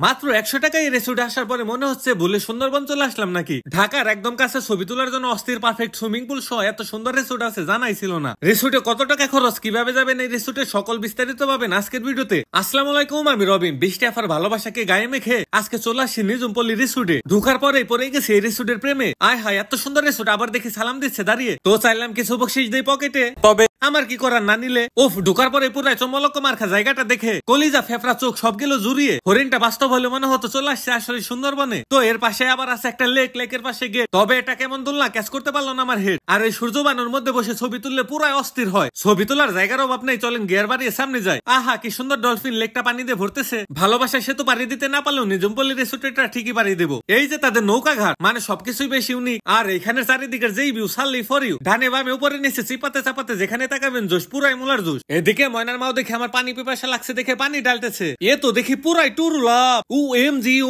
মাত্র 100 টাকায় এই রিসোর্টে আসার পরে মনে হচ্ছে ভুলে সুন্দরবন চলে আসলাম নাকি। ঢাকার একদম কাছে ছবি তোলার জন্য অস্থির পারফেক্ট সুইমিং পুল সহ এত সুন্দর রিসোর্ট আছে জানাই ছিল না। রিসোর্টে কত টাকা খরচ, কিভাবে যাবেন এই রিসোর্টে সকল বিস্তারিত পাবেন আজকের ভিডিওতে। আসসালামু আলাইকুম, আমি রবিন। বৃষ্টি আফার ভালোবাসাকে গায়ে মেখে আজকে চলে আসছি নিজুমপল্লী রিসোর্টে। ঢুকার পরেই পড়ে গেছে এই রিসোর্টের প্রেমে। আয় হায়, এত সুন্দর রিসোর্ট, আবার দেখি সালাম দিচ্ছে দাঁড়িয়ে। তো চাইলাম কিছু বকশিস দেই পকেটে, তবে আমার কি করার, না নিলে। উফ, ঢুকার পরে পুরাই চমলক্ক মার্কা জায়গাটা দেখে কলিজা ফেফড়া চোখ সব গেল জুড়িয়ে। হরিণটা বাস্তব হলে মনে হতো চলে আসছে আসলে সুন্দরবনে। তো এর পাশে আবার আছে একটা লেক, লেকের পাশে গেট। তবে এটা কেমন দুলনা, ক্যাচ করতে পারলো না আমার হেড। আর এই সূর্যবানুর মধ্যে বসে ছবি তুললে পুরাই অস্থির হয়। ছবি তোলার জায়গার অভাব নেই, চলেন গিয়ার বাড়িয়ে সামনে যায়। আহা, কি সুন্দর ডলফিন, লেকটা পানি দিয়ে ভরতেছে। ভালোবাসা সেতু পাড়ি দিতে না পারলেও নিজুমপল্লী রিসোর্টটা ঠিকই পাড়ি দেবো। এই যে তাদের নৌকা ঘাট, মানে সবকিছুই বেশ ইউনিক। আর এখানে চারিদিকের যেই ভিউ, সাল্লি ফর ইউ। ডানে বামে উপরে নিচে চিপাতে চাপাতে যেখানে তাকাবেন জোশ, পুরাই মুলার জোশ। এদিকে ময়নার মাও দেখে আমার পানি পিপাসা লাগছে দেখে পানি ডালতেছে। এ তো দেখি পুরাই টুর লাভ।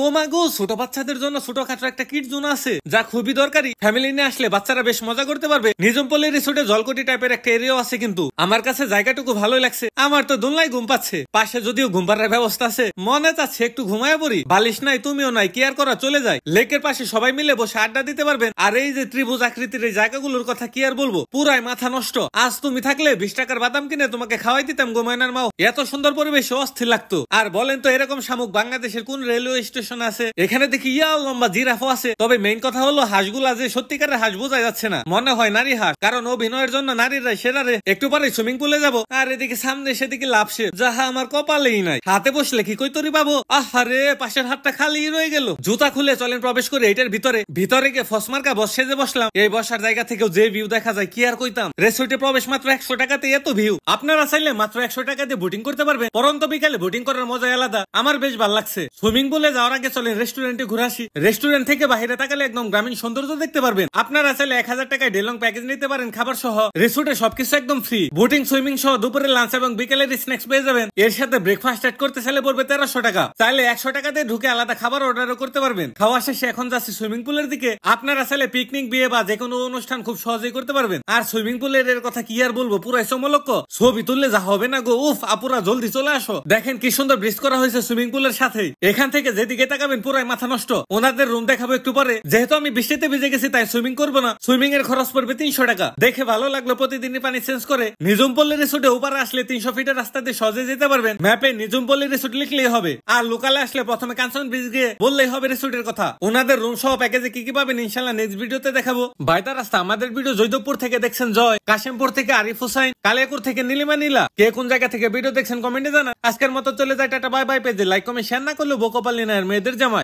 ও মা গো, ছোট বাচ্চাদের জন্য ছোটখাটো একটা কিড জোন আছে, যা খুবই দরকারি। ফ্যামিলি নিয়ে আসলে বাচ্চারা বেশ মজা করতে পারবে। নিজুমপল্লী রিসোর্টে জলকটি টাইপের একটা এরিয়াও আছে, কিন্তু আমার কাছে জায়গাটুকু ভালোই লাগছে। আমার তো দোলনায় ঘুম পাচ্ছে, পাশে যদিও ঘুম পাড়ার ব্যবস্থা আছে। মনে চাচ্ছে একটু ঘুমায় পড়ি, বালিশ নাই, তুমিও নাই, কেয়ার করা চলে যায়। লেকের পাশে সবাই মিলে বসে আড্ডা দিতে পারবেন। আর এই যে ত্রিভুজ আকৃতির এই জায়গাগুলোর কথা কি আর বলবো, পুরাই মাথা নষ্ট। আজ তুমি থাকলে 20 টাকার বাদাম কিনে তোমাকে খাওয়াই দিতাম গো ময়নার মাও। এত সুন্দর পরিবেশে অস্থির লাগতো। আর বলেন তো, এরকম শামুক বাংলাদেশের কোন রেলওয়ে স্টেশন আছে? এখানে দেখি ইয়া লম্বা জিরাফও আছে। তবে মেইন কথা হলো হাঁসগুলা যে সত্যিকারের হাঁস বোঝা যাচ্ছে না, মনে হয় নারী হাঁস, কারণ অভিনয়ের জন্য নারীরা সেরা রে। একটু পরে সুইমিং পুলে যাবো, আর এদিকে সামনে সেদিকে লাভসে, যাহা আমার কপালেই নাই। হাতে বসলে কি কৈতরি পাবো? আহারে, পাশের হাতটা খালি রয়ে গেল। জুতা খুলে চলেন প্রবেশ করে এটার ভিতরে গিয়ে ফসমার্কা বস সেজে বসলাম। এই বসার জায়গা থেকেও যে ভিউ দেখা যায় কি আর কইতাম। রেসোর্টে প্রবেশ মাত্র 100 টাকাতে এত ভিউ। আপনারা চাইলে মাত্র 100 টাকা দিয়ে বোটিং করতে পারবেন। পরন্ত বিকালে বোটিং করার মজা আলাদা, আমার বেশ ভালো লাগছে। সুইমিং পুলে যাওয়ার আগে চলেন রেস্টুরেন্টে ঘুরে আসি। রেস্টুরেন্ট থেকে বাইরে তাকালে একদম গ্রামীণ সৌন্দর্য দেখতে পারবেন। আপনারা চাইলে 1000 টাকায় ডেলং প্যাকেজ নিতে পারেন, খাবার সহ। রিসোর্টে সবকিছু একদম ফ্রি, বোটিং সুইমিং সহ দুপুরে লাঞ্চ এবং বিকেলের স্ন্যাক্স পেয়ে যাবেন। এর সাথে ব্রেকফাস্ট অ্যাড করতে চাইলে পড়বে 1300 টাকা। চাইলে 100 টাকা দিয়ে ঢুকে আলাদা খাবার অর্ডারও করতে পারবেন। খাওয়া শেষে এখন যাচ্ছি সুইমিং পুলের দিকে। আপনারা চাইলে পিকনিক, বিয়ে বা যে কোনো অনুষ্ঠান খুব সহজেই করতে পারবেন। আর সুইমিং পুলের এর কথা কি আর বলবো, পুরাই চমলক্ক। ছবি তুললে যা হবে না গো, উফ আপুরা জলদি চলে আসো। দেখেন কি সুন্দর ব্রিজ করা হয়েছে সুইমিং পুলের সাথে। এখান থেকে যেদিকে তাকাবেন পুরাই মাথা নষ্ট। ওনাদের রুম দেখাবো একটু পরে। যেহেতু আমি বৃষ্টিতে ভিজে গেছি তাই সুইমিং করবো না। সুইমিং এর খরচ পড়বে 300 টাকা। দেখে ভালো লাগলো, প্রতিদিনই পানি চেঞ্জ করে। নিজুমপল্লী রিসোর্টে ওপারে আসলে 300 ফিটের রাস্তা দিয়ে সহজে যেতে পারবেন। ম্যাপে নিজুমপল্লী রিসোর্ট লিখলেই হবে। আর লোকালে আসলে প্রথমে কাঞ্চন ব্রিজ গিয়ে বললেই হবে রিসোর্টের কথা। ওনাদের রুম সহ প্যাকেজে কি কি পাবেন ইনশাল্লাহ নেক্সট ভিডিওতে দেখাবো। বাইতা রাস্তা আমাদের ভিডিও জয়দেবপুর থেকে দেখছেন জয়, কাশিমপুর থেকে আরিফ হুসাইন, কালিয়াকুর থেকে নীলিমা নীলা। কে কোন জায়গা থেকে ভিডিও দেখছেন কমেন্টে জানান। আজকের মতো চলে যায়, টাটা বাই বাই। পেজে লাইক কমেন্ট শেয়ার না করলে বোকপাল নিনায়ের মেয়েদের জামাই।